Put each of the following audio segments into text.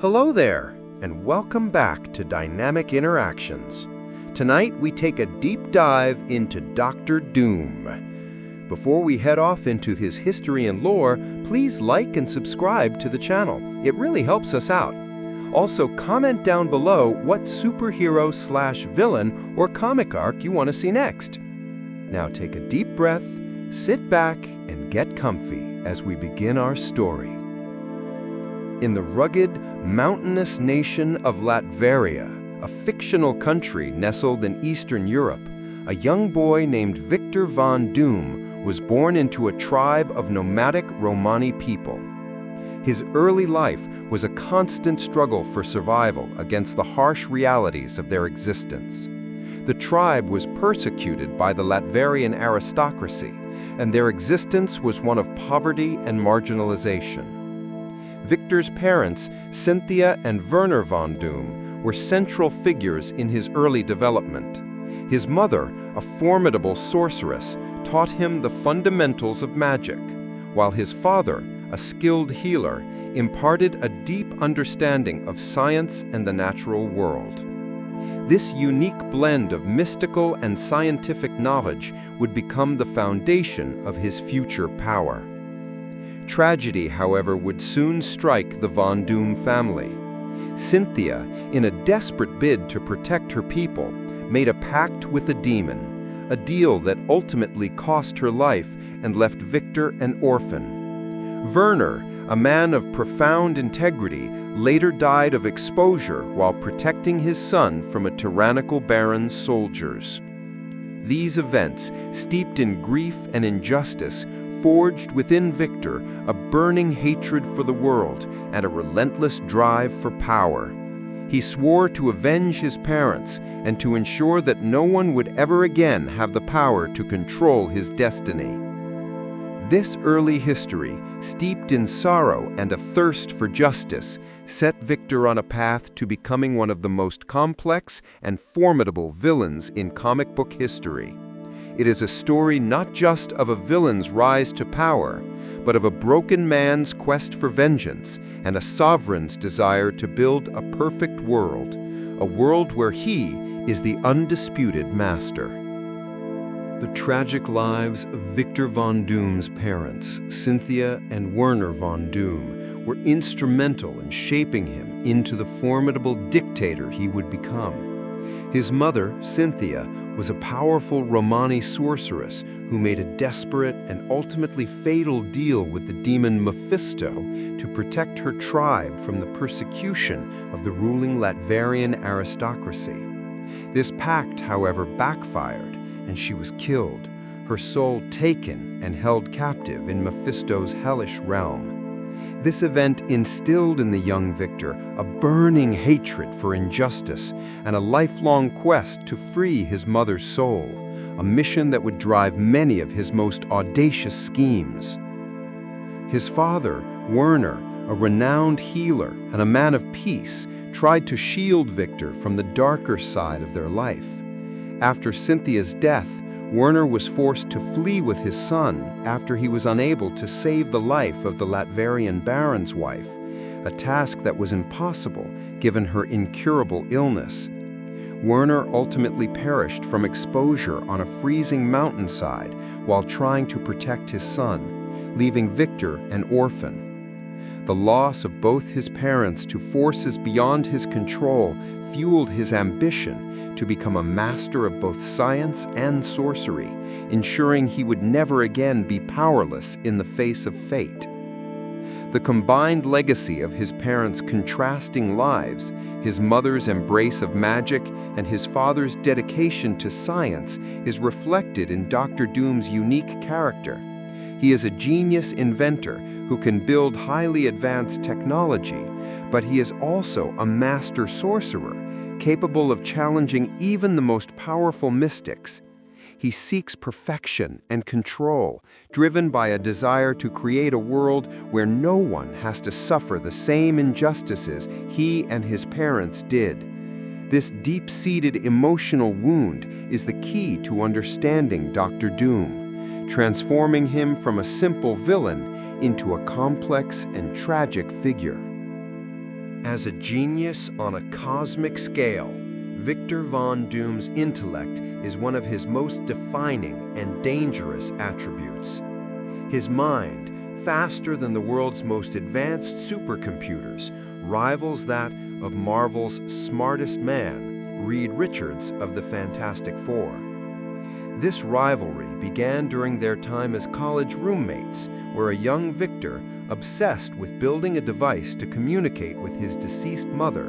Hello there, and welcome back to Dynamic Interactions. Tonight we take a deep dive into Doctor Doom. Before we head off into his history and lore, please like and subscribe to the channel. It really helps us out. Also, comment down below what superhero/villain or comic arc you want to see next. Now take a deep breath, sit back, and get comfy as we begin our story. In the rugged, mountainous nation of Latveria, a fictional country nestled in Eastern Europe, a young boy named Victor von Doom was born into a tribe of nomadic Romani people. His early life was a constant struggle for survival against the harsh realities of their existence. The tribe was persecuted by the Latverian aristocracy, and their existence was one of poverty and marginalization. Victor's parents, Cynthia and Werner von Doom, were central figures in his early development. His mother, a formidable sorceress, taught him the fundamentals of magic, while his father, a skilled healer, imparted a deep understanding of science and the natural world. This unique blend of mystical and scientific knowledge would become the foundation of his future power. Tragedy, however, would soon strike the Von Doom family. Cynthia, in a desperate bid to protect her people, made a pact with a demon, a deal that ultimately cost her life and left Victor an orphan. Werner, a man of profound integrity, later died of exposure while protecting his son from a tyrannical baron's soldiers. These events, steeped in grief and injustice, forged within Victor a burning hatred for the world and a relentless drive for power. He swore to avenge his parents and to ensure that no one would ever again have the power to control his destiny. This early history, steeped in sorrow and a thirst for justice, set Victor on a path to becoming one of the most complex and formidable villains in comic book history. It is a story not just of a villain's rise to power, but of a broken man's quest for vengeance and a sovereign's desire to build a perfect world, a world where he is the undisputed master. The tragic lives of Victor von Doom's parents, Cynthia and Werner von Doom, were instrumental in shaping him into the formidable dictator he would become. His mother, Cynthia, was a powerful Romani sorceress who made a desperate and ultimately fatal deal with the demon Mephisto to protect her tribe from the persecution of the ruling Latverian aristocracy. This pact, however, backfired, and she was killed, her soul taken and held captive in Mephisto's hellish realm. This event instilled in the young Victor a burning hatred for injustice and a lifelong quest to free his mother's soul, a mission that would drive many of his most audacious schemes. His father, Werner, a renowned healer and a man of peace, tried to shield Victor from the darker side of their life. After Cynthia's death, Werner was forced to flee with his son after he was unable to save the life of the Latverian baron's wife, a task that was impossible given her incurable illness. Werner ultimately perished from exposure on a freezing mountainside while trying to protect his son, leaving Victor an orphan. The loss of both his parents to forces beyond his control fueled his ambition to become a master of both science and sorcery, ensuring he would never again be powerless in the face of fate. The combined legacy of his parents' contrasting lives, his mother's embrace of magic, and his father's dedication to science is reflected in Dr. Doom's unique character. He is a genius inventor who can build highly advanced technology, but he is also a master sorcerer, capable of challenging even the most powerful mystics. He seeks perfection and control, driven by a desire to create a world where no one has to suffer the same injustices he and his parents did. This deep-seated emotional wound is the key to understanding Dr. Doom, transforming him from a simple villain into a complex and tragic figure. As a genius on a cosmic scale, Victor Von Doom's intellect is one of his most defining and dangerous attributes. His mind, faster than the world's most advanced supercomputers, rivals that of Marvel's smartest man, Reed Richards of the Fantastic Four. This rivalry began during their time as college roommates, where a young Victor, obsessed with building a device to communicate with his deceased mother,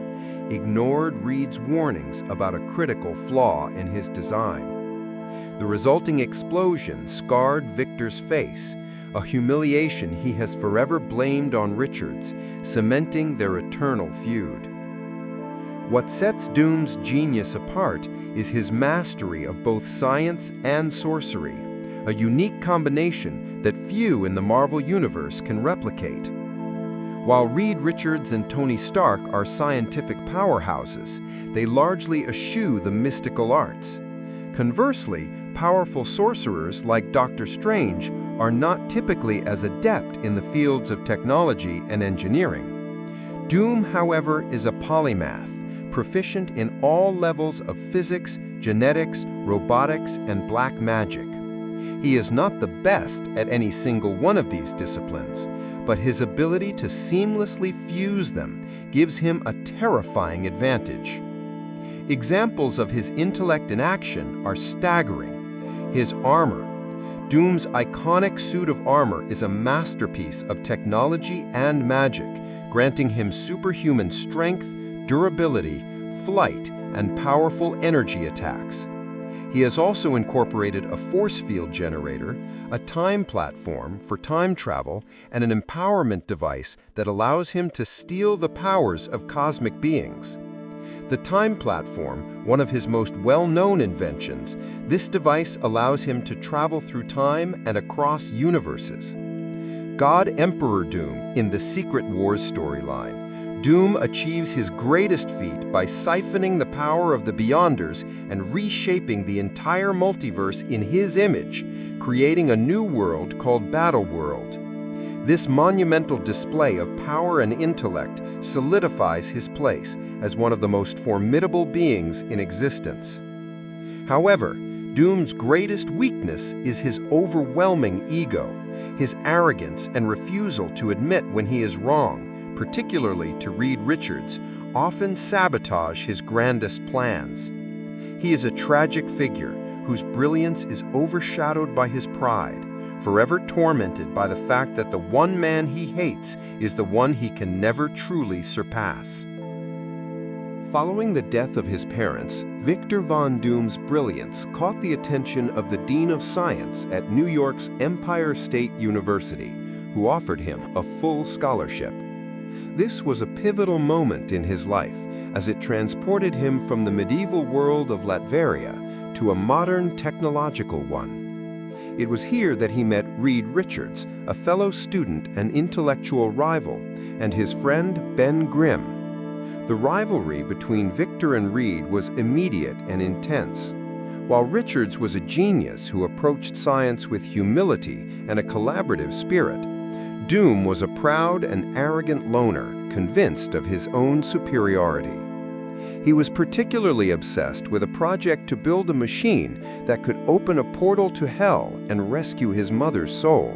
ignored Reed's warnings about a critical flaw in his design. The resulting explosion scarred Victor's face, a humiliation he has forever blamed on Richards, cementing their eternal feud. What sets Doom's genius apart is his mastery of both science and sorcery, a unique combination that few in the Marvel Universe can replicate. While Reed Richards and Tony Stark are scientific powerhouses, they largely eschew the mystical arts. Conversely, powerful sorcerers like Doctor Strange are not typically as adept in the fields of technology and engineering. Doom, however, is a polymath, proficient in all levels of physics, genetics, robotics, and black magic. He is not the best at any single one of these disciplines, but his ability to seamlessly fuse them gives him a terrifying advantage. Examples of his intellect in action are staggering. His armor. Doom's iconic suit of armor is a masterpiece of technology and magic, granting him superhuman strength, durability, flight, and powerful energy attacks. He has also incorporated a force field generator, a time platform for time travel, and an empowerment device that allows him to steal the powers of cosmic beings. The time platform, one of his most well-known inventions, this device allows him to travel through time and across universes. God Emperor Doom in the Secret Wars storyline. Doom achieves his greatest feat by siphoning the power of the Beyonders and reshaping the entire multiverse in his image, creating a new world called Battleworld. This monumental display of power and intellect solidifies his place as one of the most formidable beings in existence. However, Doom's greatest weakness is his overwhelming ego, his arrogance and refusal to admit when he is wrong, particularly to Reed Richards, often sabotage his grandest plans. He is a tragic figure whose brilliance is overshadowed by his pride, forever tormented by the fact that the one man he hates is the one he can never truly surpass. Following the death of his parents, Victor Von Doom's brilliance caught the attention of the Dean of Science at New York's Empire State University, who offered him a full scholarship. This was a pivotal moment in his life, as it transported him from the medieval world of Latveria to a modern technological one. It was here that he met Reed Richards, a fellow student and intellectual rival, and his friend Ben Grimm. The rivalry between Victor and Reed was immediate and intense. While Richards was a genius who approached science with humility and a collaborative spirit, Doom was a proud and arrogant loner, convinced of his own superiority. He was particularly obsessed with a project to build a machine that could open a portal to hell and rescue his mother's soul.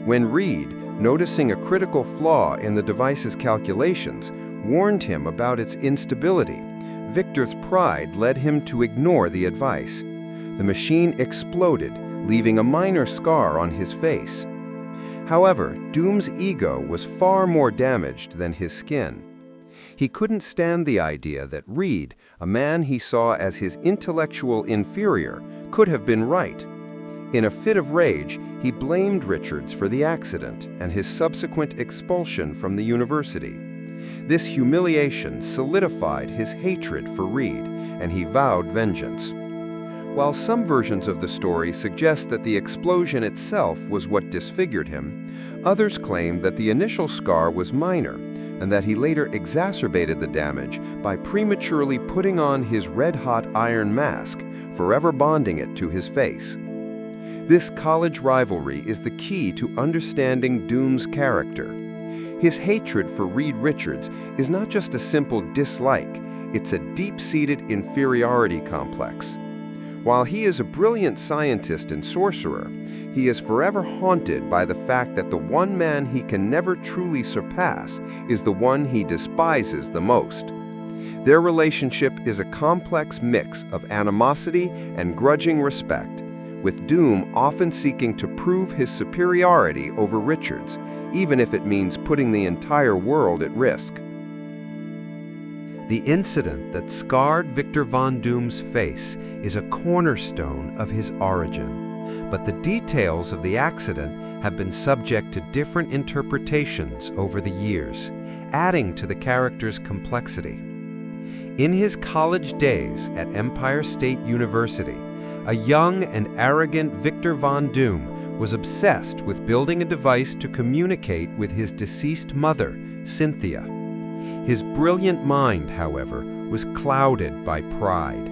When Reed, noticing a critical flaw in the device's calculations, warned him about its instability, Victor's pride led him to ignore the advice. The machine exploded, leaving a minor scar on his face. However, Doom's ego was far more damaged than his skin. He couldn't stand the idea that Reed, a man he saw as his intellectual inferior, could have been right. In a fit of rage, he blamed Richards for the accident and his subsequent expulsion from the university. This humiliation solidified his hatred for Reed, and he vowed vengeance. While some versions of the story suggest that the explosion itself was what disfigured him, others claim that the initial scar was minor and that he later exacerbated the damage by prematurely putting on his red-hot iron mask, forever bonding it to his face. This college rivalry is the key to understanding Doom's character. His hatred for Reed Richards is not just a simple dislike, it's a deep-seated inferiority complex. While he is a brilliant scientist and sorcerer, he is forever haunted by the fact that the one man he can never truly surpass is the one he despises the most. Their relationship is a complex mix of animosity and grudging respect, with Doom often seeking to prove his superiority over Richards, even if it means putting the entire world at risk. The incident that scarred Victor Von Doom's face is a cornerstone of his origin, but the details of the accident have been subject to different interpretations over the years, adding to the character's complexity. In his college days at Empire State University, a young and arrogant Victor Von Doom was obsessed with building a device to communicate with his deceased mother, Cynthia. His brilliant mind, however, was clouded by pride.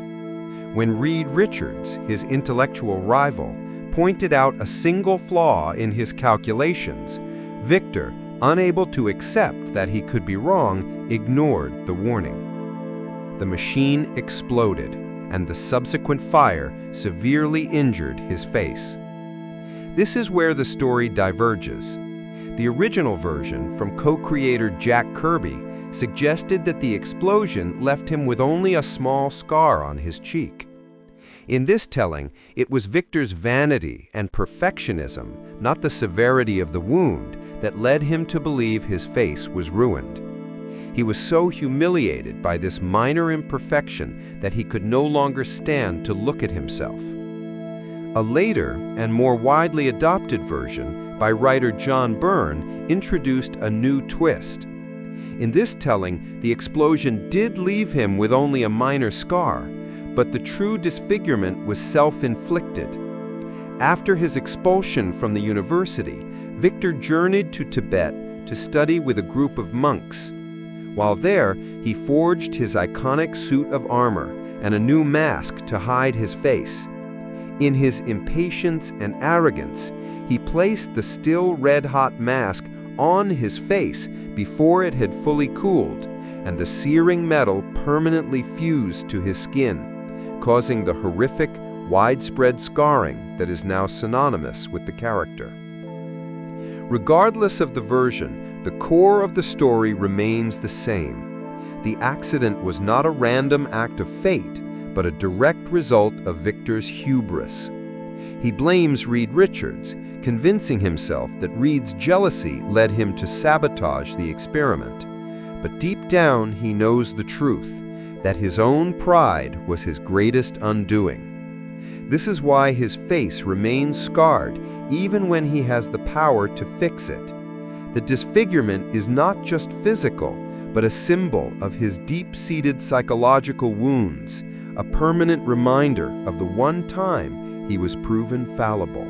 When Reed Richards, his intellectual rival, pointed out a single flaw in his calculations, Victor, unable to accept that he could be wrong, ignored the warning. The machine exploded, and the subsequent fire severely injured his face. This is where the story diverges. The original version, from co-creator Jack Kirby, suggested that the explosion left him with only a small scar on his cheek. In this telling, it was Victor's vanity and perfectionism, not the severity of the wound, that led him to believe his face was ruined. He was so humiliated by this minor imperfection that he could no longer stand to look at himself. A later and more widely adopted version by writer John Byrne introduced a new twist. In this telling, the explosion did leave him with only a minor scar, but the true disfigurement was self-inflicted. After his expulsion from the university, Victor journeyed to Tibet to study with a group of monks. While there, he forged his iconic suit of armor and a new mask to hide his face. In his impatience and arrogance, he placed the still red-hot mask on his face before it had fully cooled, and the searing metal permanently fused to his skin, causing the horrific, widespread scarring that is now synonymous with the character. Regardless of the version, the core of the story remains the same. The accident was not a random act of fate, but a direct result of Victor's hubris. He blames Reed Richards, convincing himself that Reed's jealousy led him to sabotage the experiment. But deep down, he knows the truth, that his own pride was his greatest undoing. This is why his face remains scarred even when he has the power to fix it. The disfigurement is not just physical, but a symbol of his deep-seated psychological wounds, a permanent reminder of the one time he was proven fallible.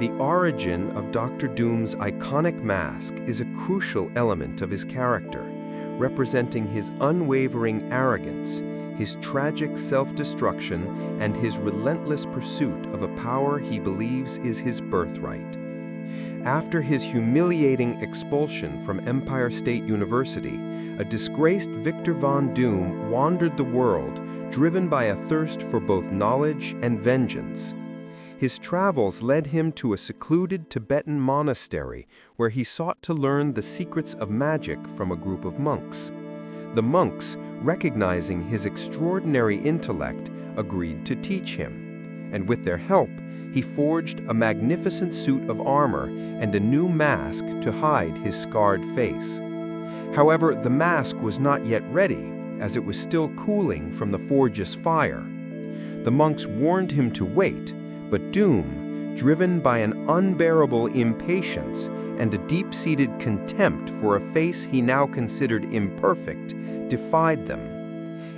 The origin of Dr. Doom's iconic mask is a crucial element of his character, representing his unwavering arrogance, his tragic self-destruction, and his relentless pursuit of a power he believes is his birthright. After his humiliating expulsion from Empire State University, a disgraced Victor Von Doom wandered the world, driven by a thirst for both knowledge and vengeance. His travels led him to a secluded Tibetan monastery where he sought to learn the secrets of magic from a group of monks. The monks, recognizing his extraordinary intellect, agreed to teach him, and with their help, he forged a magnificent suit of armor and a new mask to hide his scarred face. However, the mask was not yet ready, as it was still cooling from the forge's fire. The monks warned him to wait, but Doom, driven by an unbearable impatience and a deep-seated contempt for a face he now considered imperfect, defied them.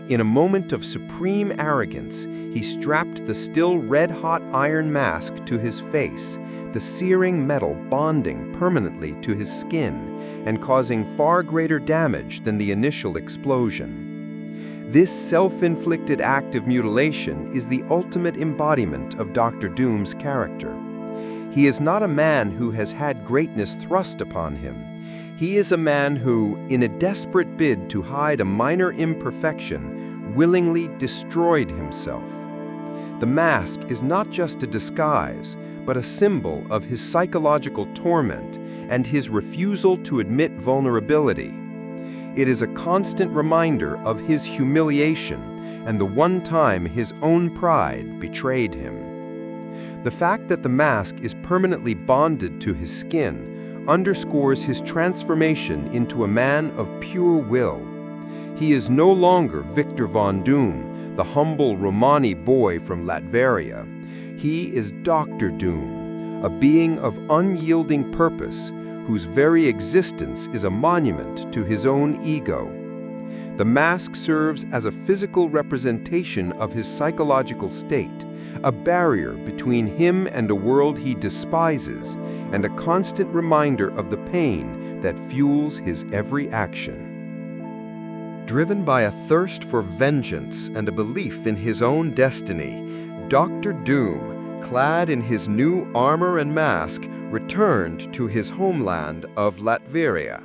In a moment of supreme arrogance, he strapped the still red-hot iron mask to his face, the searing metal bonding permanently to his skin and causing far greater damage than the initial explosion. This self-inflicted act of mutilation is the ultimate embodiment of Dr. Doom's character. He is not a man who has had greatness thrust upon him. He is a man who, in a desperate bid to hide a minor imperfection, willingly destroyed himself. The mask is not just a disguise, but a symbol of his psychological torment and his refusal to admit vulnerability. It is a constant reminder of his humiliation and the one time his own pride betrayed him. The fact that the mask is permanently bonded to his skin underscores his transformation into a man of pure will. He is no longer Victor Von Doom, the humble Romani boy from Latveria. He is Dr. Doom, a being of unyielding purpose, whose very existence is a monument to his own ego. The mask serves as a physical representation of his psychological state, a barrier between him and a world he despises, and a constant reminder of the pain that fuels his every action. Driven by a thirst for vengeance and a belief in his own destiny, Dr. Doom, clad in his new armor and mask, returned to his homeland of Latveria.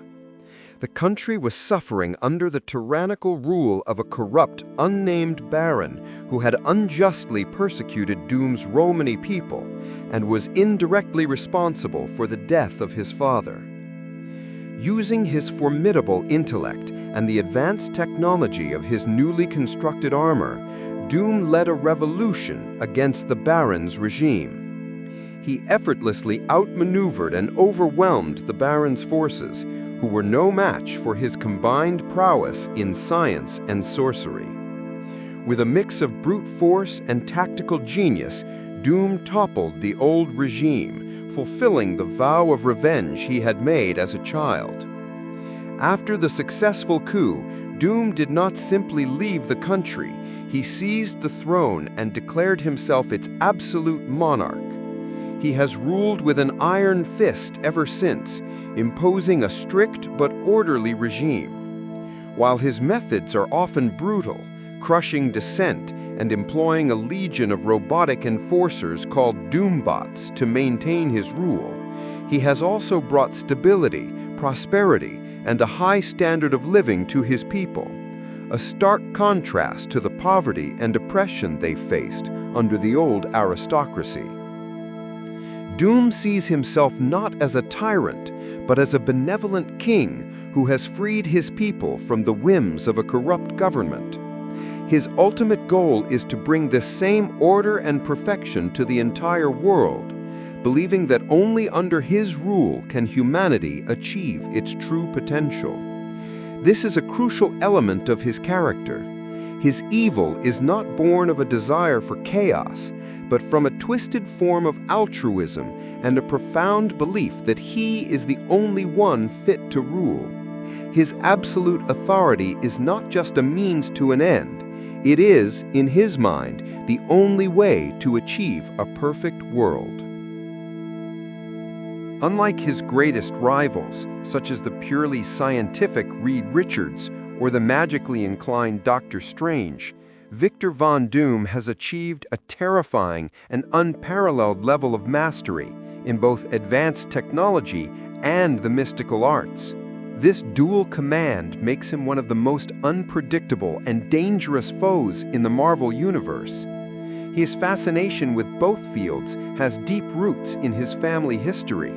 The country was suffering under the tyrannical rule of a corrupt, unnamed baron who had unjustly persecuted Doom's Romani people and was indirectly responsible for the death of his father. Using his formidable intellect and the advanced technology of his newly constructed armor, Doom led a revolution against the baron's regime. He effortlessly outmaneuvered and overwhelmed the baron's forces, who were no match for his combined prowess in science and sorcery. With a mix of brute force and tactical genius, Doom toppled the old regime, fulfilling the vow of revenge he had made as a child. After the successful coup, Doom did not simply leave the country. He seized the throne and declared himself its absolute monarch. He has ruled with an iron fist ever since, imposing a strict but orderly regime. While his methods are often brutal, crushing dissent and employing a legion of robotic enforcers called Doombots to maintain his rule, he has also brought stability, prosperity, and a high standard of living to his people, a stark contrast to the poverty and oppression they faced under the old aristocracy. Doom sees himself not as a tyrant, but as a benevolent king who has freed his people from the whims of a corrupt government. His ultimate goal is to bring this same order and perfection to the entire world, believing that only under his rule can humanity achieve its true potential. This is a crucial element of his character. His evil is not born of a desire for chaos, but from a twisted form of altruism and a profound belief that he is the only one fit to rule. His absolute authority is not just a means to an end. It is, in his mind, the only way to achieve a perfect world. Unlike his greatest rivals, such as the purely scientific Reed Richards or the magically inclined Doctor Strange, Victor Von Doom has achieved a terrifying and unparalleled level of mastery in both advanced technology and the mystical arts. This dual command makes him one of the most unpredictable and dangerous foes in the Marvel Universe. His fascination with both fields has deep roots in his family history.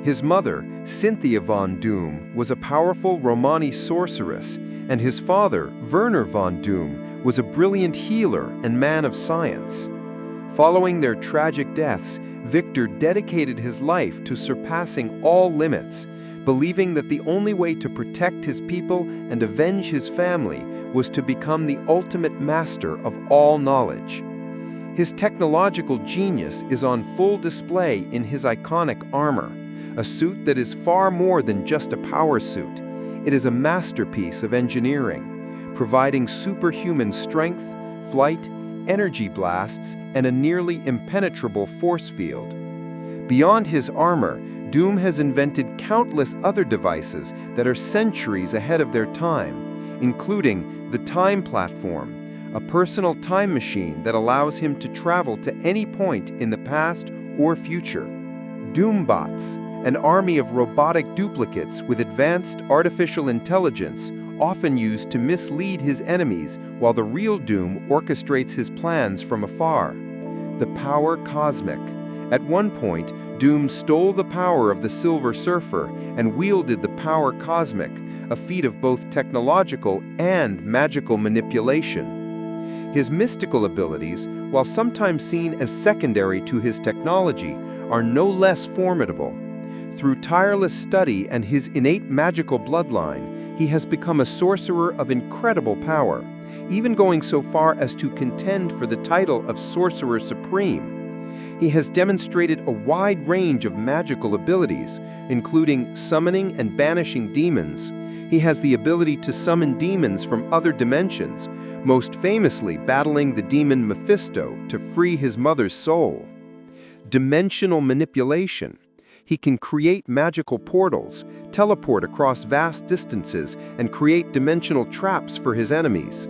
His mother, Cynthia Von Doom, was a powerful Romani sorceress, and his father, Werner Von Doom, was a brilliant healer and man of science. Following their tragic deaths, Victor dedicated his life to surpassing all limits, believing that the only way to protect his people and avenge his family was to become the ultimate master of all knowledge. His technological genius is on full display in his iconic armor, a suit that is far more than just a power suit. It is a masterpiece of engineering, providing superhuman strength, flight, energy blasts, and a nearly impenetrable force field. Beyond his armor, Doom has invented countless other devices that are centuries ahead of their time, including the Time Platform, a personal time machine that allows him to travel to any point in the past or future. Doombots, an army of robotic duplicates with advanced artificial intelligence, often used to mislead his enemies while the real Doom orchestrates his plans from afar. The power cosmic. At one point, Doom stole the power of the Silver Surfer and wielded the power cosmic, a feat of both technological and magical manipulation. His mystical abilities, while sometimes seen as secondary to his technology, are no less formidable. Through tireless study and his innate magical bloodline, he has become a sorcerer of incredible power, even going so far as to contend for the title of Sorcerer Supreme. He has demonstrated a wide range of magical abilities, including summoning and banishing demons. He has the ability to summon demons from other dimensions, most famously battling the demon Mephisto to free his mother's soul. Dimensional manipulation. He can create magical portals, teleport across vast distances, and create dimensional traps for his enemies.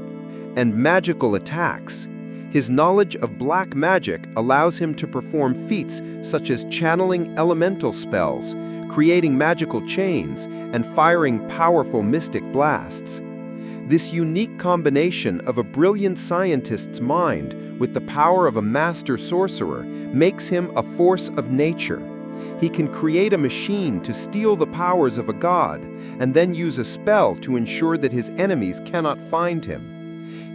And magical attacks. His knowledge of black magic allows him to perform feats such as channeling elemental spells, creating magical chains, and firing powerful mystic blasts. This unique combination of a brilliant scientist's mind with the power of a master sorcerer makes him a force of nature. He can create a machine to steal the powers of a god, and then use a spell to ensure that his enemies cannot find him.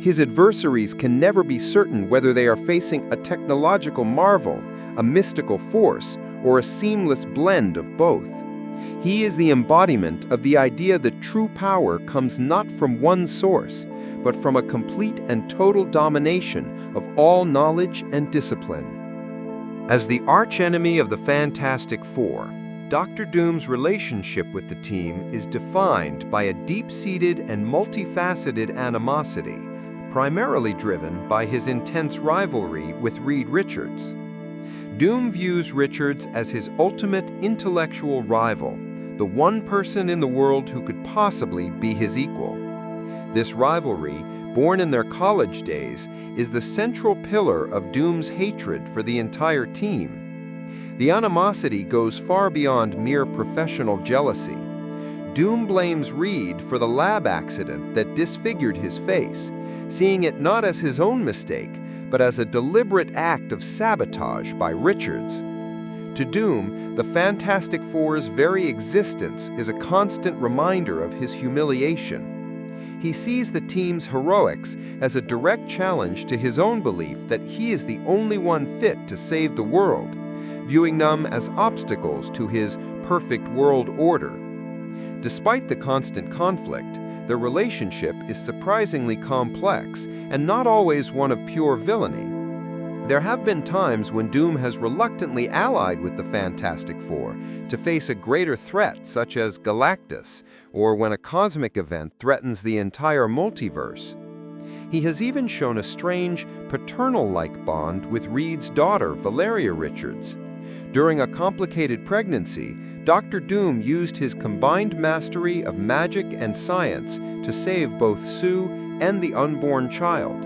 His adversaries can never be certain whether they are facing a technological marvel, a mystical force, or a seamless blend of both. He is the embodiment of the idea that true power comes not from one source, but from a complete and total domination of all knowledge and discipline. As the archenemy of the Fantastic Four, Dr. Doom's relationship with the team is defined by a deep-seated and multifaceted animosity, primarily driven by his intense rivalry with Reed Richards. Doom views Richards as his ultimate intellectual rival, the one person in the world who could possibly be his equal. This rivalry, born in their college days, is the central pillar of Doom's hatred for the entire team. The animosity goes far beyond mere professional jealousy. Doom blames Reed for the lab accident that disfigured his face, seeing it not as his own mistake, but as a deliberate act of sabotage by Richards. To Doom, the Fantastic Four's very existence is a constant reminder of his humiliation. He sees the team's heroics as a direct challenge to his own belief that he is the only one fit to save the world, viewing them as obstacles to his perfect world order. Despite the constant conflict, their relationship is surprisingly complex and not always one of pure villainy. There have been times when Doom has reluctantly allied with the Fantastic Four to face a greater threat such as Galactus, or when a cosmic event threatens the entire multiverse. He has even shown a strange, paternal-like bond with Reed's daughter, Valeria Richards. During a complicated pregnancy, Dr. Doom used his combined mastery of magic and science to save both Sue and the unborn child,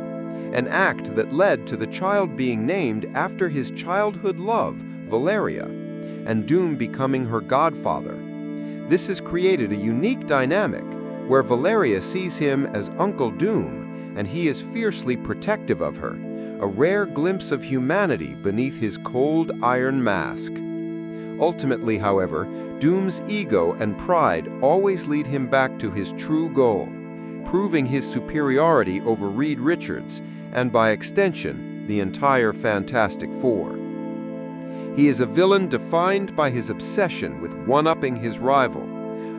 an act that led to the child being named after his childhood love, Valeria, and Doom becoming her godfather. This has created a unique dynamic where Valeria sees him as Uncle Doom, and he is fiercely protective of her, a rare glimpse of humanity beneath his cold iron mask. Ultimately, however, Doom's ego and pride always lead him back to his true goal, proving his superiority over Reed Richards, and by extension, the entire Fantastic Four. He is a villain defined by his obsession with one-upping his rival,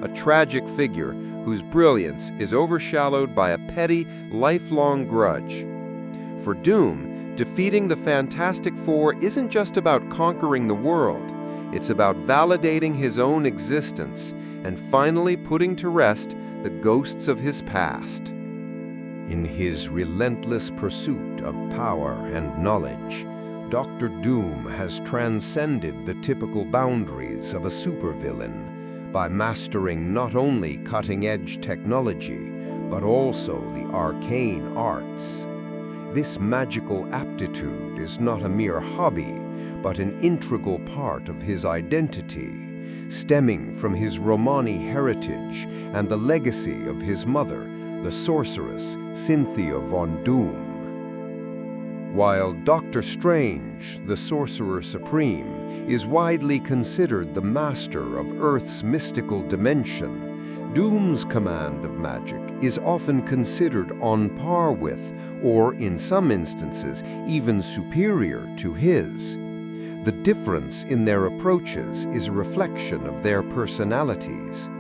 a tragic figure whose brilliance is overshadowed by a petty, lifelong grudge. For Doom, defeating the Fantastic Four isn't just about conquering the world. It's about validating his own existence and finally putting to rest the ghosts of his past. In his relentless pursuit of power and knowledge, Dr. Doom has transcended the typical boundaries of a supervillain by mastering not only cutting-edge technology, but also the arcane arts. This magical aptitude is not a mere hobby, but an integral part of his identity, stemming from his Romani heritage and the legacy of his mother, the sorceress Cynthia von Doom. While Doctor Strange, the Sorcerer Supreme, is widely considered the master of Earth's mystical dimension, Doom's command of magic is often considered on par with, or in some instances, even superior to his. The difference in their approaches is a reflection of their personalities.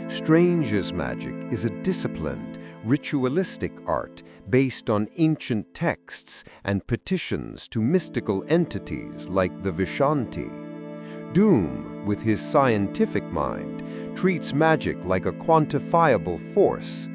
Strange's magic is a disciplined, ritualistic art based on ancient texts and petitions to mystical entities like the Vishanti. Doom, with his scientific mind, treats magic like a quantifiable force.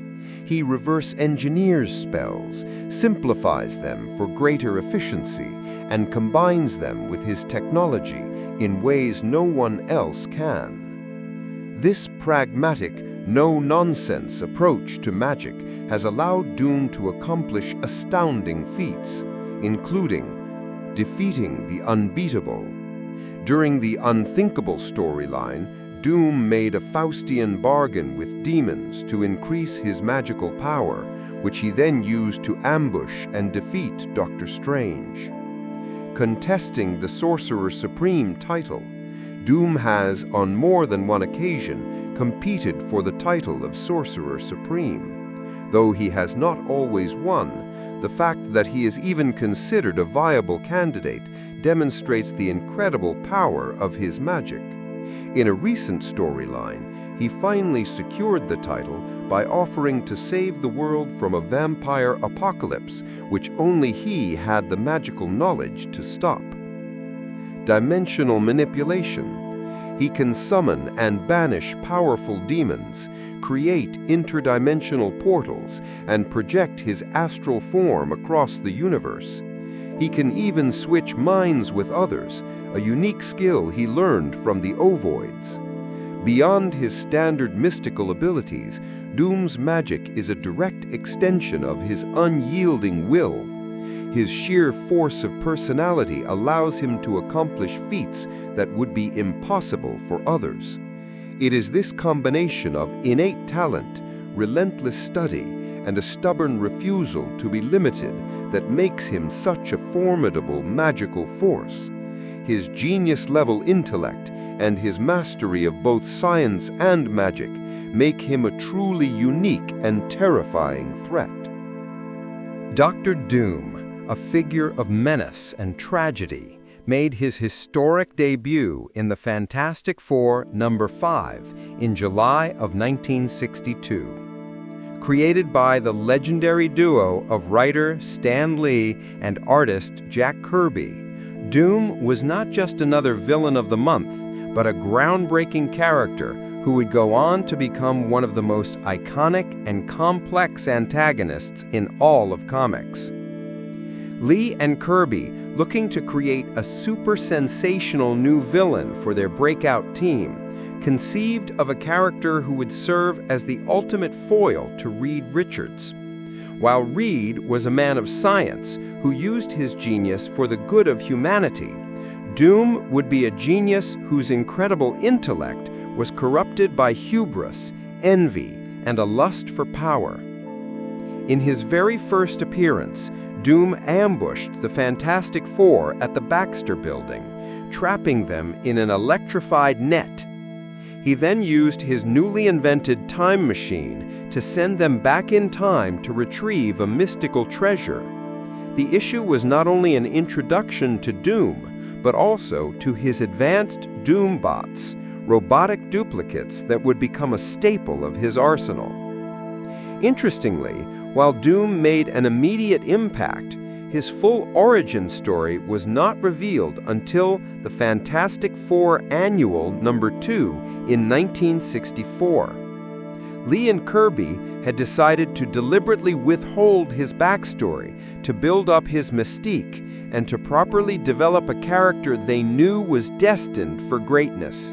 He reverse engineers spells, simplifies them for greater efficiency, and combines them with his technology in ways no one else can. This pragmatic, no-nonsense approach to magic has allowed Doom to accomplish astounding feats, including defeating the unbeatable. During the Unthinkable storyline, Doom made a Faustian bargain with demons to increase his magical power, which he then used to ambush and defeat Doctor Strange. Contesting the Sorcerer Supreme title, Doom has, on more than one occasion, competed for the title of Sorcerer Supreme. Though he has not always won, the fact that he is even considered a viable candidate demonstrates the incredible power of his magic. In a recent storyline, he finally secured the title by offering to save the world from a vampire apocalypse, which only he had the magical knowledge to stop. Dimensional manipulation. He can summon and banish powerful demons, create interdimensional portals, and project his astral form across the universe. He can even switch minds with others, a unique skill he learned from the Ovoids. Beyond his standard mystical abilities, Doom's magic is a direct extension of his unyielding will. His sheer force of personality allows him to accomplish feats that would be impossible for others. It is this combination of innate talent, relentless study, and a stubborn refusal to be limited that makes him such a formidable magical force. His genius-level intellect and his mastery of both science and magic make him a truly unique and terrifying threat. Dr. Doom, a figure of menace and tragedy, made his historic debut in the Fantastic Four #5 in July of 1962. Created by the legendary duo of writer Stan Lee and artist Jack Kirby, Doom was not just another villain of the month, but a groundbreaking character who would go on to become one of the most iconic and complex antagonists in all of comics. Lee and Kirby, looking to create a super sensational new villain for their breakout team, conceived of a character who would serve as the ultimate foil to Reed Richards. While Reed was a man of science who used his genius for the good of humanity, Doom would be a genius whose incredible intellect was corrupted by hubris, envy, and a lust for power. In his very first appearance, Doom ambushed the Fantastic Four at the Baxter Building, trapping them in an electrified net. He then used his newly invented time machine to send them back in time to retrieve a mystical treasure. The issue was not only an introduction to Doom, but also to his advanced Doombots, robotic duplicates that would become a staple of his arsenal. Interestingly, while Doom made an immediate impact, his full origin story was not revealed until the Fantastic Four Annual #2 in 1964. Lee and Kirby had decided to deliberately withhold his backstory to build up his mystique and to properly develop a character they knew was destined for greatness.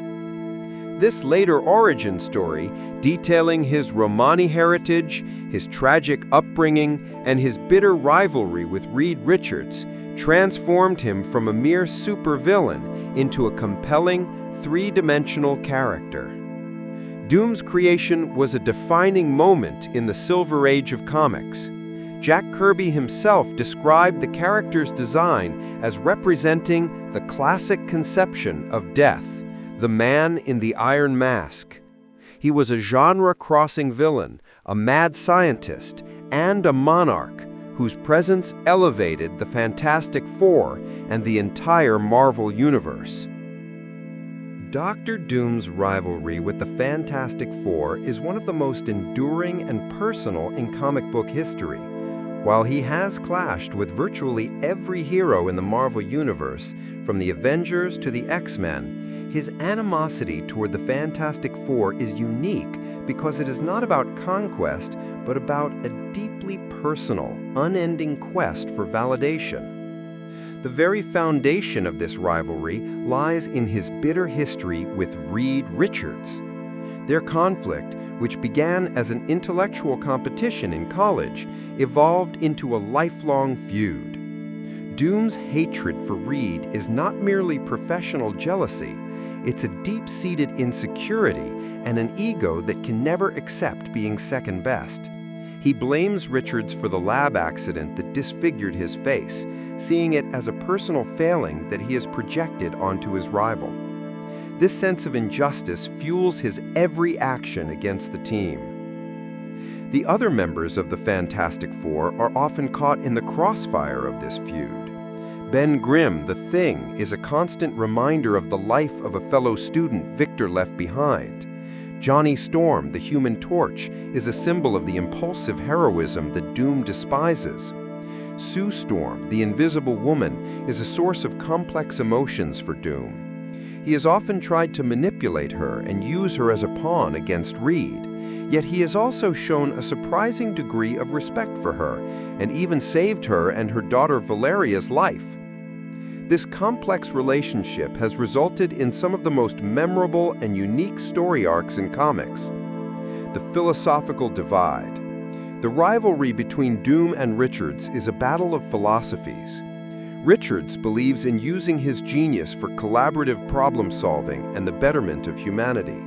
This later origin story, detailing his Romani heritage, his tragic upbringing, and his bitter rivalry with Reed Richards, transformed him from a mere supervillain into a compelling, three-dimensional character. Doom's creation was a defining moment in the Silver Age of comics. Jack Kirby himself described the character's design as representing the classic conception of death, the man in the iron mask. He was a genre-crossing villain, a mad scientist, and a monarch whose presence elevated the Fantastic Four and the entire Marvel Universe. Dr. Doom's rivalry with the Fantastic Four is one of the most enduring and personal in comic book history. While he has clashed with virtually every hero in the Marvel Universe, from the Avengers to the X-Men, his animosity toward the Fantastic Four is unique because it is not about conquest, but about a deeply personal, unending quest for validation. The very foundation of this rivalry lies in his bitter history with Reed Richards. Their conflict, which began as an intellectual competition in college, evolved into a lifelong feud. Doom's hatred for Reed is not merely professional jealousy, it's a deep-seated insecurity and an ego that can never accept being second best. He blames Richards for the lab accident that disfigured his face, seeing it as a personal failing that he has projected onto his rival. This sense of injustice fuels his every action against the team. The other members of the Fantastic Four are often caught in the crossfire of this feud. Ben Grimm, the Thing, is a constant reminder of the life of a fellow student Victor left behind. Johnny Storm, the Human Torch, is a symbol of the impulsive heroism that Doom despises. Sue Storm, the Invisible Woman, is a source of complex emotions for Doom. He has often tried to manipulate her and use her as a pawn against Reed, yet he has also shown a surprising degree of respect for her and even saved her and her daughter Valeria's life. This complex relationship has resulted in some of the most memorable and unique story arcs in comics. The philosophical divide. The rivalry between Doom and Richards is a battle of philosophies. Richards believes in using his genius for collaborative problem-solving and the betterment of humanity,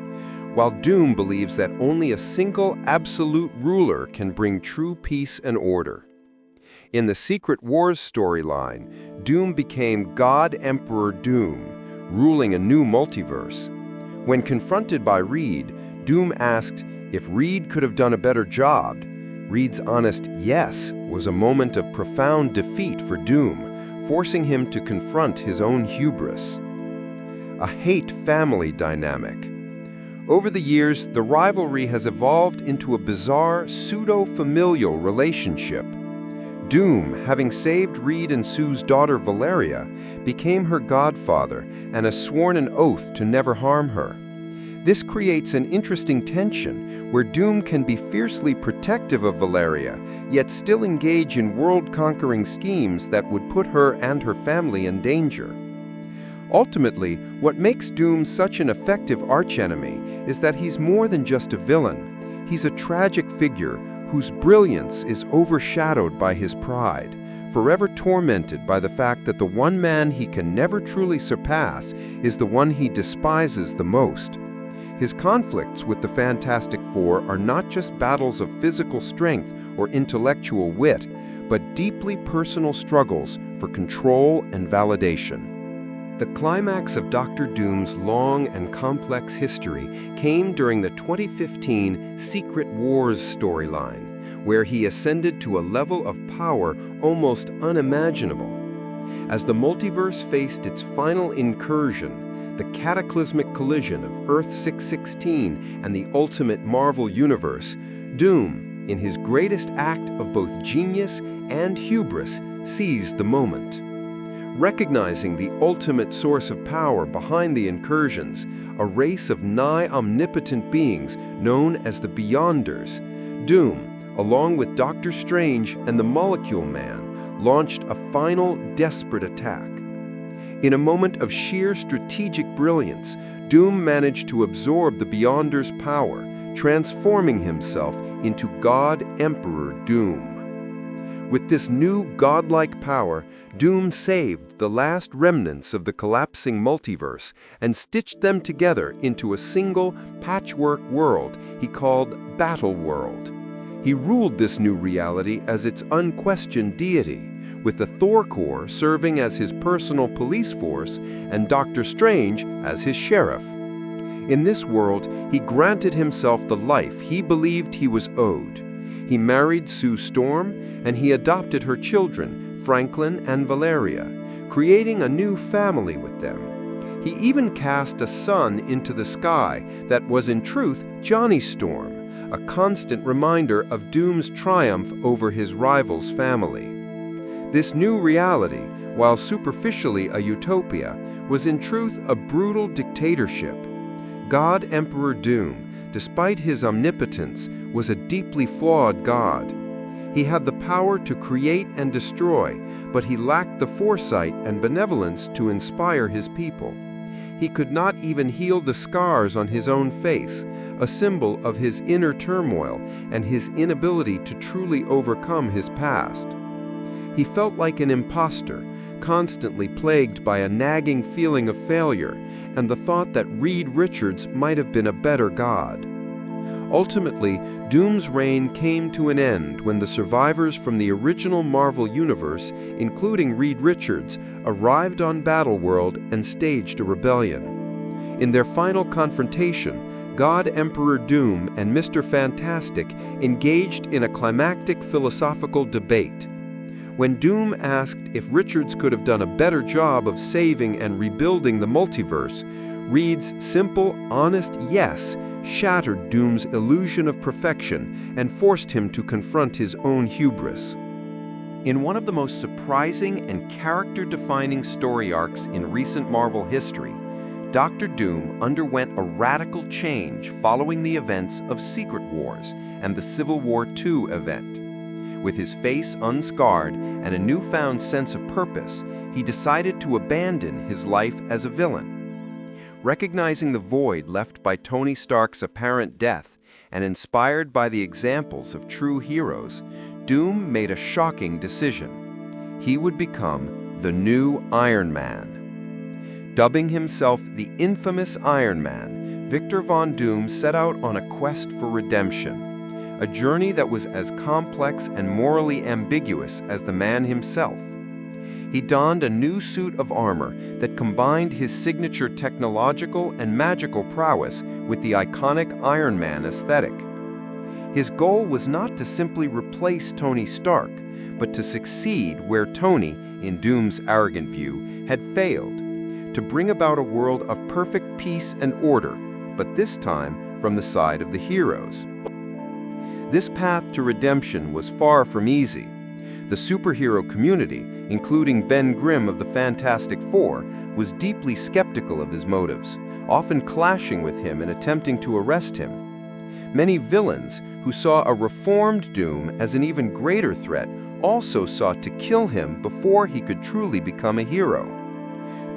while Doom believes that only a single absolute ruler can bring true peace and order. In the Secret Wars storyline, Doom became God Emperor Doom, ruling a new multiverse. When confronted by Reed, Doom asked if Reed could have done a better job. Reed's honest yes was a moment of profound defeat for Doom, forcing him to confront his own hubris. A hate-family dynamic. Over the years, the rivalry has evolved into a bizarre, pseudo-familial relationship. Doom, having saved Reed and Sue's daughter Valeria, became her godfather and has sworn an oath to never harm her. This creates an interesting tension where Doom can be fiercely protective of Valeria, yet still engage in world-conquering schemes that would put her and her family in danger. Ultimately, what makes Doom such an effective archenemy is that he's more than just a villain. He's a tragic figure whose brilliance is overshadowed by his pride, forever tormented by the fact that the one man he can never truly surpass is the one he despises the most. His conflicts with the Fantastic Four are not just battles of physical strength or intellectual wit, but deeply personal struggles for control and validation. The climax of Dr. Doom's long and complex history came during the 2015 Secret Wars storyline, where he ascended to a level of power almost unimaginable. As the multiverse faced its final incursion, the cataclysmic collision of Earth-616 and the Ultimate Marvel Universe, Doom, in his greatest act of both genius and hubris, seized the moment. Recognizing the ultimate source of power behind the incursions, a race of nigh-omnipotent beings known as the Beyonders, Doom, along with Doctor Strange and the Molecule Man, launched a final desperate attack. In a moment of sheer strategic brilliance, Doom managed to absorb the Beyonder's power, transforming himself into God Emperor Doom. With this new godlike power, Doom saved the last remnants of the collapsing multiverse and stitched them together into a single patchwork world he called Battle World. He ruled this new reality as its unquestioned deity, with the Thor Corps serving as his personal police force and Doctor Strange as his sheriff. In this world, he granted himself the life he believed he was owed. He married Sue Storm, and he adopted her children, Franklin and Valeria, creating a new family with them. He even cast a son into the sky that was in truth Johnny Storm, a constant reminder of Doom's triumph over his rival's family. This new reality, while superficially a utopia, was in truth a brutal dictatorship. God Emperor Doom, despite his omnipotence, was a deeply flawed god. He had the power to create and destroy, but he lacked the foresight and benevolence to inspire his people. He could not even heal the scars on his own face, a symbol of his inner turmoil and his inability to truly overcome his past. He felt like an imposter, constantly plagued by a nagging feeling of failure and the thought that Reed Richards might have been a better god. Ultimately, Doom's reign came to an end when the survivors from the original Marvel Universe, including Reed Richards, arrived on Battleworld and staged a rebellion. In their final confrontation, God Emperor Doom and Mr. Fantastic engaged in a climactic philosophical debate. When Doom asked if Richards could have done a better job of saving and rebuilding the multiverse, Reed's simple, honest yes shattered Doom's illusion of perfection and forced him to confront his own hubris. In one of the most surprising and character-defining story arcs in recent Marvel history, Dr. Doom underwent a radical change following the events of Secret Wars and the Civil War II event. With his face unscarred and a newfound sense of purpose, he decided to abandon his life as a villain. Recognizing the void left by Tony Stark's apparent death and inspired by the examples of true heroes, Doom made a shocking decision. He would become the new Iron Man. Dubbing himself the infamous Iron Man, Victor Von Doom set out on a quest for redemption, a journey that was as complex and morally ambiguous as the man himself. He donned a new suit of armor that combined his signature technological and magical prowess with the iconic Iron Man aesthetic. His goal was not to simply replace Tony Stark, but to succeed where Tony, in Doom's arrogant view, had failed, to bring about a world of perfect peace and order, but this time from the side of the heroes. This path to redemption was far from easy. The superhero community, including Ben Grimm of the Fantastic Four, was deeply skeptical of his motives, often clashing with him and attempting to arrest him. Many villains, who saw a reformed Doom as an even greater threat, also sought to kill him before he could truly become a hero.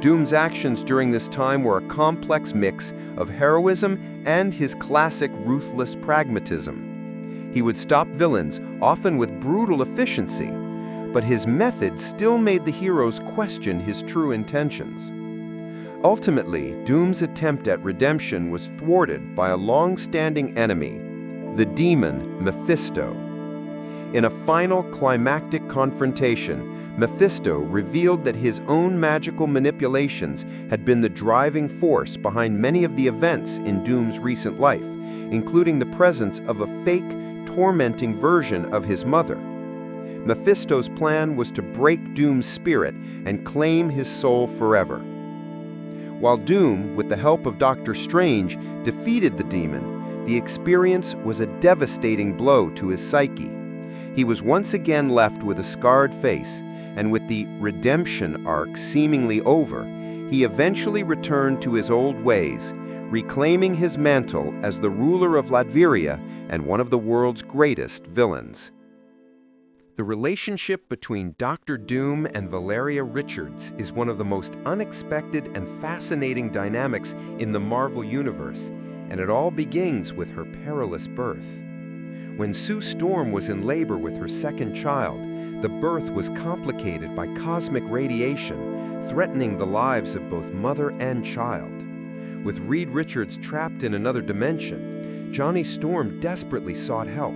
Doom's actions during this time were a complex mix of heroism and his classic ruthless pragmatism. He would stop villains, often with brutal efficiency, but his method still made the heroes question his true intentions. Ultimately, Doom's attempt at redemption was thwarted by a long-standing enemy, the demon Mephisto. In a final climactic confrontation, Mephisto revealed that his own magical manipulations had been the driving force behind many of the events in Doom's recent life, including the presence of a fake, tormenting version of his mother. Mephisto's plan was to break Doom's spirit and claim his soul forever. While Doom, with the help of Doctor Strange, defeated the demon, the experience was a devastating blow to his psyche. He was once again left with a scarred face, and with the redemption arc seemingly over, he eventually returned to his old ways, reclaiming his mantle as the ruler of Latveria and one of the world's greatest villains. The relationship between Dr. Doom and Valeria Richards is one of the most unexpected and fascinating dynamics in the Marvel Universe, and it all begins with her perilous birth. When Sue Storm was in labor with her second child, the birth was complicated by cosmic radiation, threatening the lives of both mother and child. With Reed Richards trapped in another dimension, Johnny Storm desperately sought help.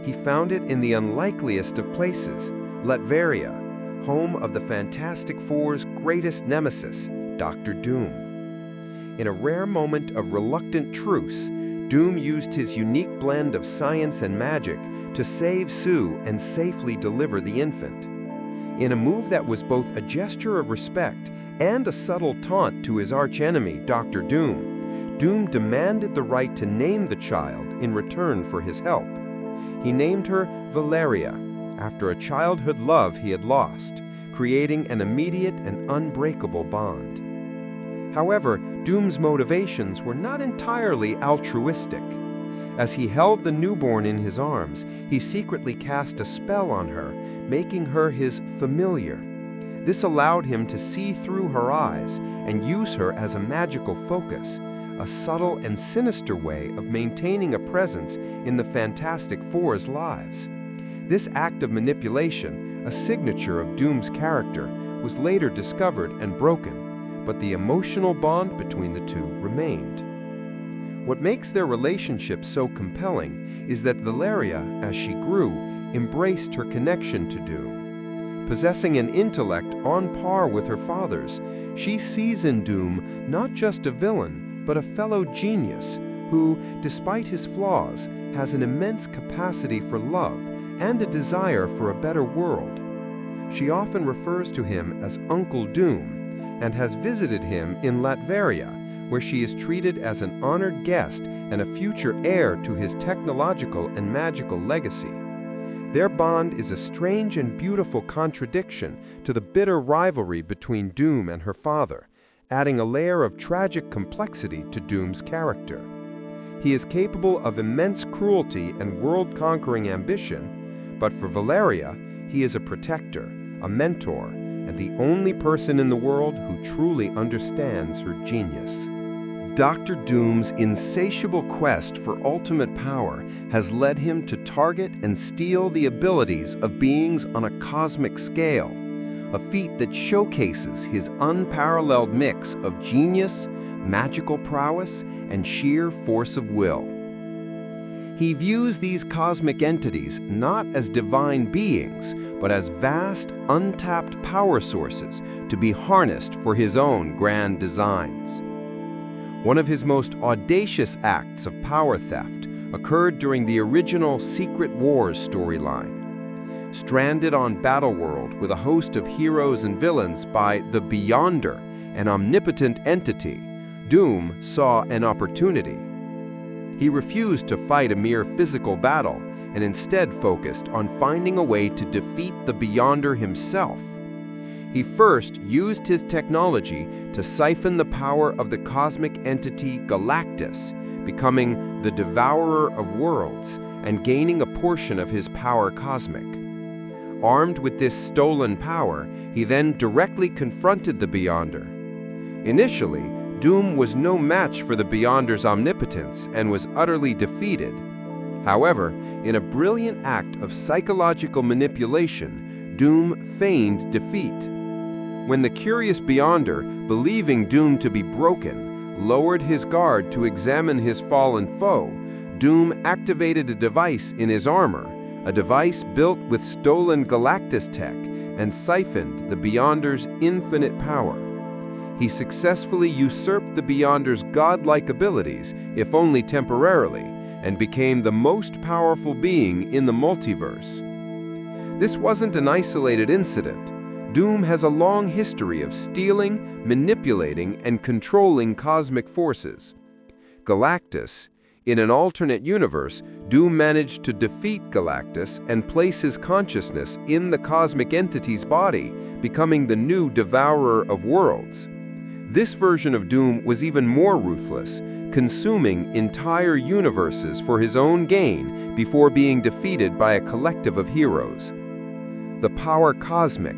He found it in the unlikeliest of places, Latveria, home of the Fantastic Four's greatest nemesis, Dr. Doom. In a rare moment of reluctant truce, Doom used his unique blend of science and magic to save Sue and safely deliver the infant. In a move that was both a gesture of respect and a subtle taunt to his archenemy, Dr. Doom, Doom demanded the right to name the child in return for his help. He named her Valeria, after a childhood love he had lost, creating an immediate and unbreakable bond. However, Doom's motivations were not entirely altruistic. As he held the newborn in his arms, he secretly cast a spell on her, making her his familiar. This allowed him to see through her eyes and use her as a magical focus, a subtle and sinister way of maintaining a presence in the Fantastic Four's lives. This act of manipulation, a signature of Doom's character, was later discovered and broken, but the emotional bond between the two remained. What makes their relationship so compelling is that Valeria, as she grew, embraced her connection to Doom. Possessing an intellect on par with her father's, she sees in Doom not just a villain, but a fellow genius who, despite his flaws, has an immense capacity for love and a desire for a better world. She often refers to him as Uncle Doom and has visited him in Latveria, where she is treated as an honored guest and a future heir to his technological and magical legacy. Their bond is a strange and beautiful contradiction to the bitter rivalry between Doom and her father, adding a layer of tragic complexity to Doom's character. He is capable of immense cruelty and world-conquering ambition, but for Valeria, he is a protector, a mentor, and the only person in the world who truly understands her genius. Dr. Doom's insatiable quest for ultimate power has led him to target and steal the abilities of beings on a cosmic scale, a feat that showcases his unparalleled mix of genius, magical prowess, and sheer force of will. He views these cosmic entities not as divine beings, but as vast, untapped power sources to be harnessed for his own grand designs. One of his most audacious acts of power theft occurred during the original Secret Wars storyline. Stranded on Battleworld with a host of heroes and villains by the Beyonder, an omnipotent entity, Doom saw an opportunity. He refused to fight a mere physical battle and instead focused on finding a way to defeat the Beyonder himself. He first used his technology to siphon the power of the cosmic entity Galactus, becoming the Devourer of Worlds and gaining a portion of his power cosmic. Armed with this stolen power, he then directly confronted the Beyonder. Initially, Doom was no match for the Beyonder's omnipotence and was utterly defeated. However, in a brilliant act of psychological manipulation, Doom feigned defeat. When the curious Beyonder, believing Doom to be broken, lowered his guard to examine his fallen foe, Doom activated a device in his armor, a device built with stolen Galactus tech, and siphoned the Beyonder's infinite power. He successfully usurped the Beyonder's godlike abilities, if only temporarily, and became the most powerful being in the multiverse. This wasn't an isolated incident. Doom has a long history of stealing, manipulating, and controlling cosmic forces. Galactus. In an alternate universe, Doom managed to defeat Galactus and place his consciousness in the cosmic entity's body, becoming the new Devourer of Worlds. This version of Doom was even more ruthless, consuming entire universes for his own gain before being defeated by a collective of heroes. The power cosmic.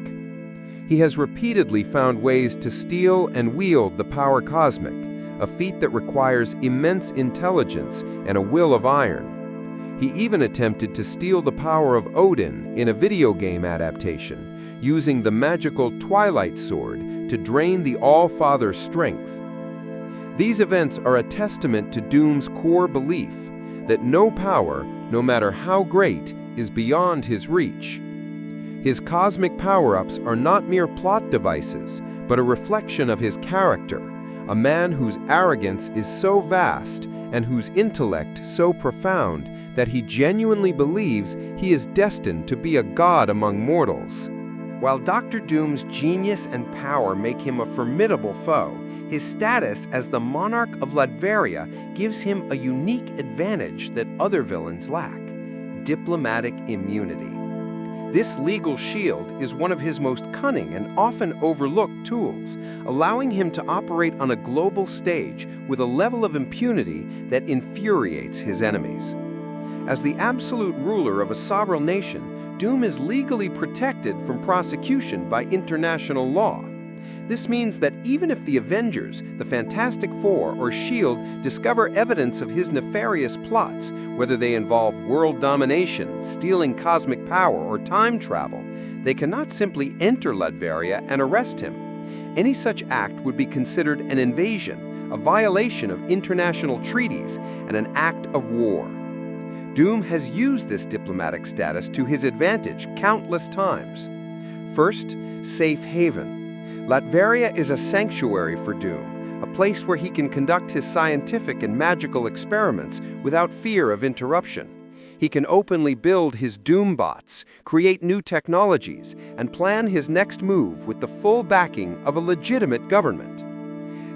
He has repeatedly found ways to steal and wield the power cosmic, a feat that requires immense intelligence and a will of iron. He even attempted to steal the power of Odin in a video game adaptation, using the magical Twilight Sword to drain the All-Father's strength. These events are a testament to Doom's core belief that no power, no matter how great, is beyond his reach. His cosmic power-ups are not mere plot devices, but a reflection of his character, a man whose arrogance is so vast and whose intellect so profound that he genuinely believes he is destined to be a god among mortals. While Dr. Doom's genius and power make him a formidable foe, his status as the monarch of Latveria gives him a unique advantage that other villains lack: diplomatic immunity. This legal shield is one of his most cunning and often overlooked tools, allowing him to operate on a global stage with a level of impunity that infuriates his enemies. As the absolute ruler of a sovereign nation, Doom is legally protected from prosecution by international law. This means that even if the Avengers, the Fantastic Four, or S.H.I.E.L.D. discover evidence of his nefarious plots, whether they involve world domination, stealing cosmic power, or time travel, they cannot simply enter Latveria and arrest him. Any such act would be considered an invasion, a violation of international treaties, and an act of war. Doom has used this diplomatic status to his advantage countless times. First, safe haven. Latveria is a sanctuary for Doom, a place where he can conduct his scientific and magical experiments without fear of interruption. He can openly build his Doombots, create new technologies, and plan his next move with the full backing of a legitimate government.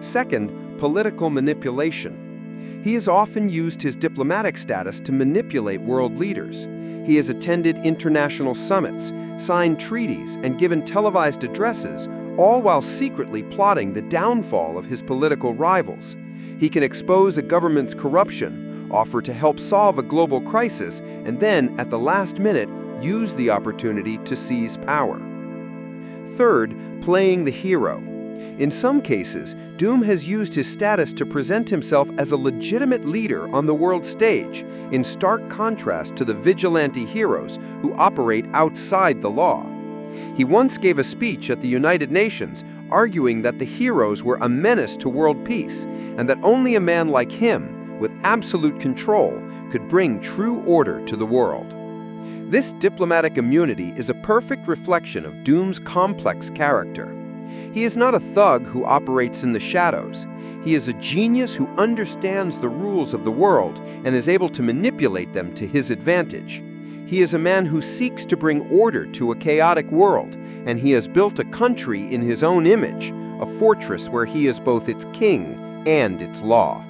Second, political manipulation. He has often used his diplomatic status to manipulate world leaders. He has attended international summits, signed treaties, and given televised addresses, all while secretly plotting the downfall of his political rivals. He can expose a government's corruption, offer to help solve a global crisis, and then, at the last minute, use the opportunity to seize power. Third, playing the hero. In some cases, Doom has used his status to present himself as a legitimate leader on the world stage, in stark contrast to the vigilante heroes who operate outside the law. He once gave a speech at the United Nations arguing that the heroes were a menace to world peace and that only a man like him, with absolute control, could bring true order to the world. This diplomatic immunity is a perfect reflection of Doom's complex character. He is not a thug who operates in the shadows. He is a genius who understands the rules of the world and is able to manipulate them to his advantage. He is a man who seeks to bring order to a chaotic world, and he has built a country in his own image, a fortress where he is both its king and its law.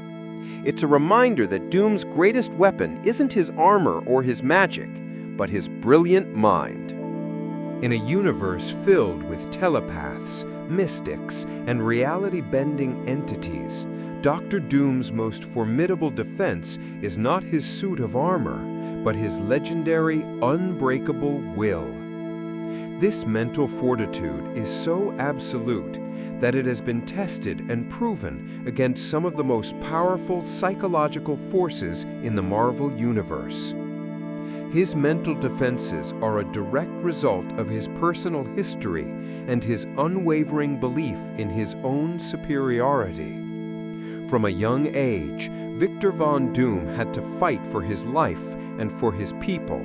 It's a reminder that Doom's greatest weapon isn't his armor or his magic, but his brilliant mind. In a universe filled with telepaths, mystics, and reality-bending entities, Dr. Doom's most formidable defense is not his suit of armor, but his legendary, unbreakable will. This mental fortitude is so absolute that it has been tested and proven against some of the most powerful psychological forces in the Marvel Universe. His mental defenses are a direct result of his personal history and his unwavering belief in his own superiority. From a young age, Victor Von Doom had to fight for his life and for his people.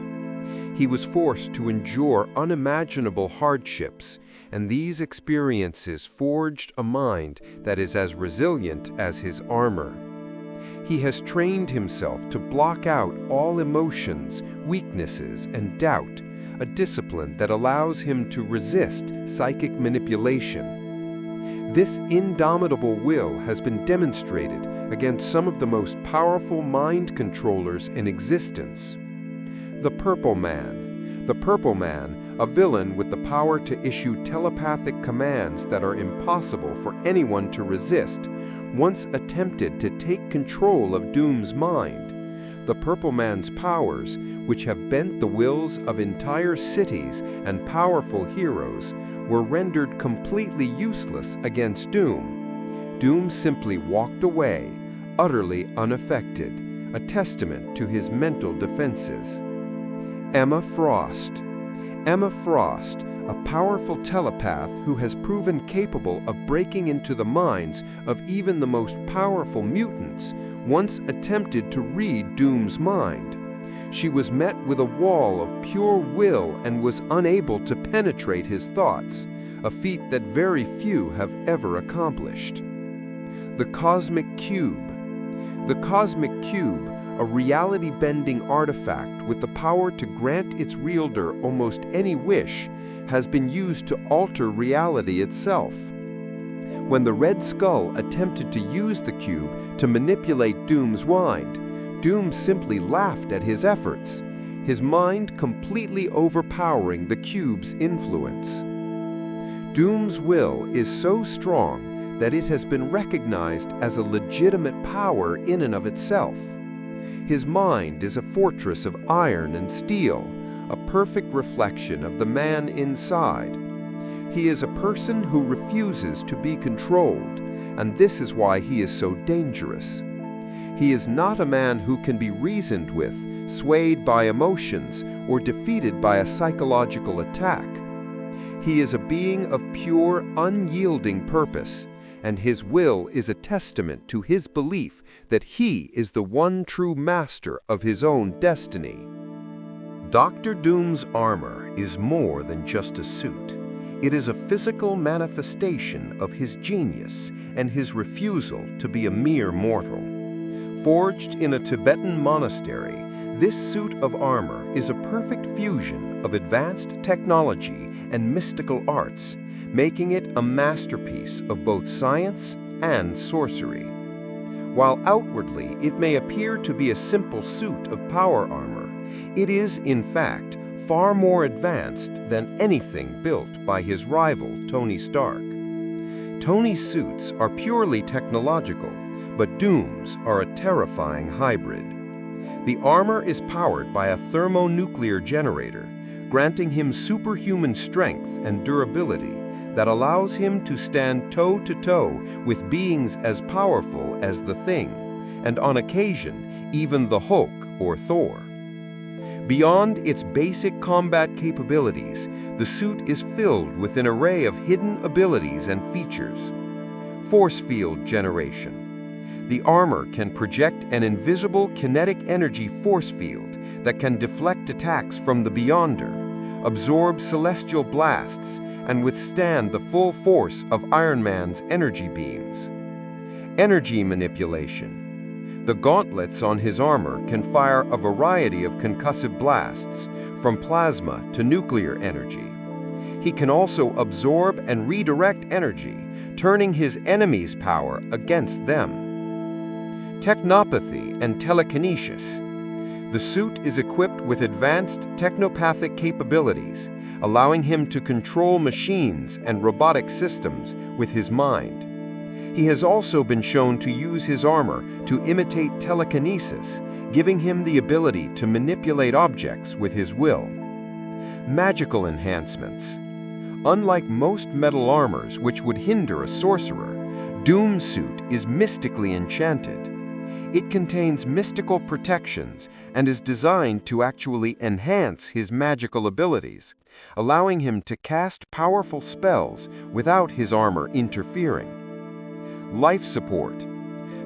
He was forced to endure unimaginable hardships, and these experiences forged a mind that is as resilient as his armor. He has trained himself to block out all emotions, weaknesses, and doubt, a discipline that allows him to resist psychic manipulation. This indomitable will has been demonstrated against some of the most powerful mind controllers in existence. The Purple Man. The Purple Man, a villain with the power to issue telepathic commands that are impossible for anyone to resist, once attempted to take control of Doom's mind. The Purple Man's powers, which have bent the wills of entire cities and powerful heroes, were rendered completely useless against Doom. Doom simply walked away, utterly unaffected, a testament to his mental defenses. Emma Frost. Emma Frost, a powerful telepath who has proven capable of breaking into the minds of even the most powerful mutants, once attempted to read Doom's mind. She was met with a wall of pure will and was unable to penetrate his thoughts, a feat that very few have ever accomplished. The Cosmic Cube. The Cosmic Cube, a reality-bending artifact with the power to grant its wielder almost any wish, has been used to alter reality itself. When the Red Skull attempted to use the cube to manipulate Doom's mind, Doom simply laughed at his efforts, his mind completely overpowering the cube's influence. Doom's will is so strong that it has been recognized as a legitimate power in and of itself. His mind is a fortress of iron and steel, a perfect reflection of the man inside. He is a person who refuses to be controlled, and this is why he is so dangerous. He is not a man who can be reasoned with, swayed by emotions, or defeated by a psychological attack. He is a being of pure, unyielding purpose, and his will is a testament to his belief that he is the one true master of his own destiny. Dr. Doom's armor is more than just a suit. It is a physical manifestation of his genius and his refusal to be a mere mortal. Forged in a Tibetan monastery, this suit of armor is a perfect fusion of advanced technology and mystical arts, making it a masterpiece of both science and sorcery. While outwardly it may appear to be a simple suit of power armor, it is, in fact, far more advanced than anything built by his rival, Tony Stark. Tony's suits are purely technological, but Doom's are a terrifying hybrid. The armor is powered by a thermonuclear generator, granting him superhuman strength and durability that allows him to stand toe-to-toe with beings as powerful as the Thing, and on occasion, even the Hulk or Thor. Beyond its basic combat capabilities, the suit is filled with an array of hidden abilities and features. Force field generation. The armor can project an invisible kinetic energy force field that can deflect attacks from the Beyonder, absorb celestial blasts, and withstand the full force of Iron Man's energy beams. Energy manipulation. The gauntlets on his armor can fire a variety of concussive blasts, from plasma to nuclear energy. He can also absorb and redirect energy, turning his enemies' power against them. Technopathy and telekinesis. The suit is equipped with advanced technopathic capabilities, allowing him to control machines and robotic systems with his mind. He has also been shown to use his armor to imitate telekinesis, giving him the ability to manipulate objects with his will. Magical enhancements. Unlike most metal armors which would hinder a sorcerer, Doom's suit is mystically enchanted. It contains mystical protections and is designed to actually enhance his magical abilities, allowing him to cast powerful spells without his armor interfering. Life support.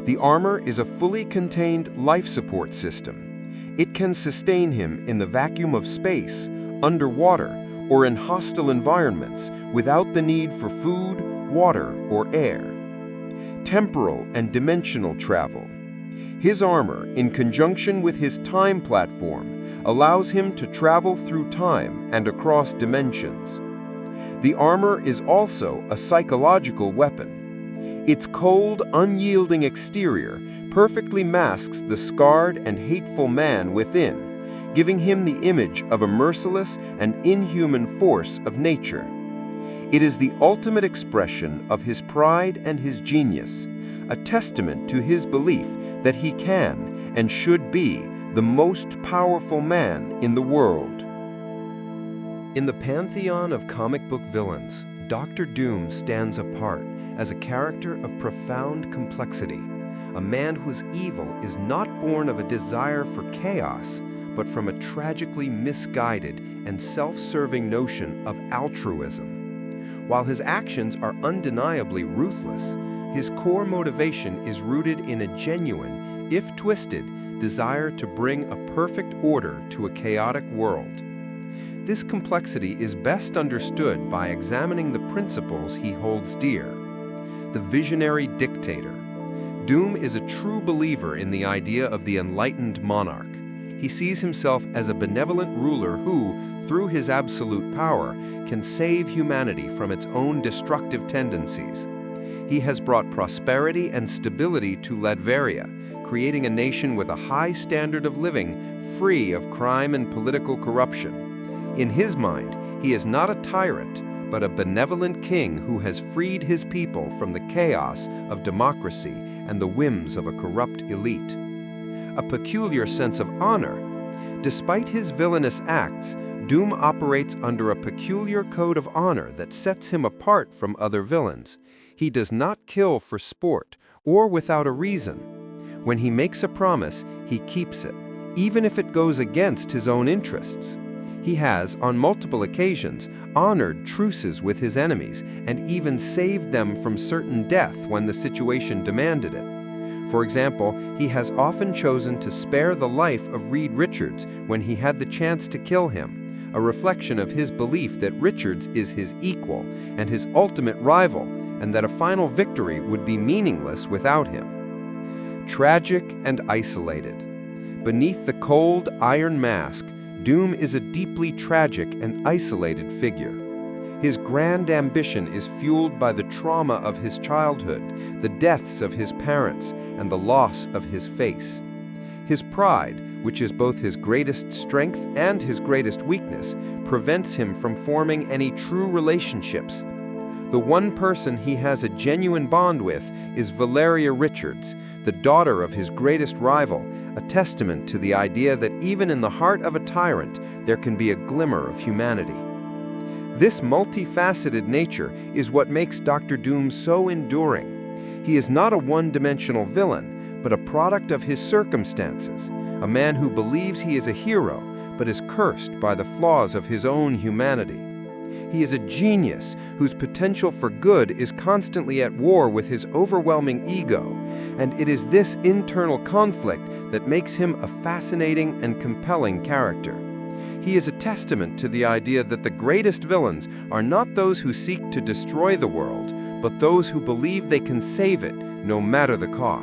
The armor is a fully contained life support system. It can sustain him in the vacuum of space, underwater, or in hostile environments without the need for food, water, or air. Temporal and dimensional travel. His armor, in conjunction with his time platform, allows him to travel through time and across dimensions. The armor is also a psychological weapon. Its cold, unyielding exterior perfectly masks the scarred and hateful man within, giving him the image of a merciless and inhuman force of nature. It is the ultimate expression of his pride and his genius, a testament to his belief that he can and should be the most powerful man in the world. In the pantheon of comic book villains, Dr. Doom stands apart as a character of profound complexity, a man whose evil is not born of a desire for chaos, but from a tragically misguided and self-serving notion of altruism. While his actions are undeniably ruthless, his core motivation is rooted in a genuine, if twisted, desire to bring a perfect order to a chaotic world. This complexity is best understood by examining the principles he holds dear. The visionary dictator. Doom is a true believer in the idea of the enlightened monarch. He sees himself as a benevolent ruler who, through his absolute power, can save humanity from its own destructive tendencies. He has brought prosperity and stability to Latveria, creating a nation with a high standard of living, free of crime and political corruption. In his mind, he is not a tyrant, but a benevolent king who has freed his people from the chaos of democracy and the whims of a corrupt elite. A peculiar sense of honor. Despite his villainous acts, Doom operates under a peculiar code of honor that sets him apart from other villains. He does not kill for sport or without a reason. When he makes a promise, he keeps it, even if it goes against his own interests. He has, on multiple occasions, honored truces with his enemies and even saved them from certain death when the situation demanded it. For example, he has often chosen to spare the life of Reed Richards when he had the chance to kill him, a reflection of his belief that Richards is his equal and his ultimate rival, and that a final victory would be meaningless without him. Tragic and isolated. Beneath the cold, iron mask, Doom is a deeply tragic and isolated figure. His grand ambition is fueled by the trauma of his childhood, the deaths of his parents, and the loss of his face. His pride, which is both his greatest strength and his greatest weakness, prevents him from forming any true relationships. The one person he has a genuine bond with is Valeria Richards, the daughter of his greatest rival, a testament to the idea that even in the heart of a tyrant, there can be a glimmer of humanity. This multifaceted nature is what makes Dr. Doom so enduring. He is not a one-dimensional villain, but a product of his circumstances, a man who believes he is a hero, but is cursed by the flaws of his own humanity. He is a genius whose potential for good is constantly at war with his overwhelming ego, and it is this internal conflict that makes him a fascinating and compelling character. He is a testament to the idea that the greatest villains are not those who seek to destroy the world, but those who believe they can save it, no matter the cost.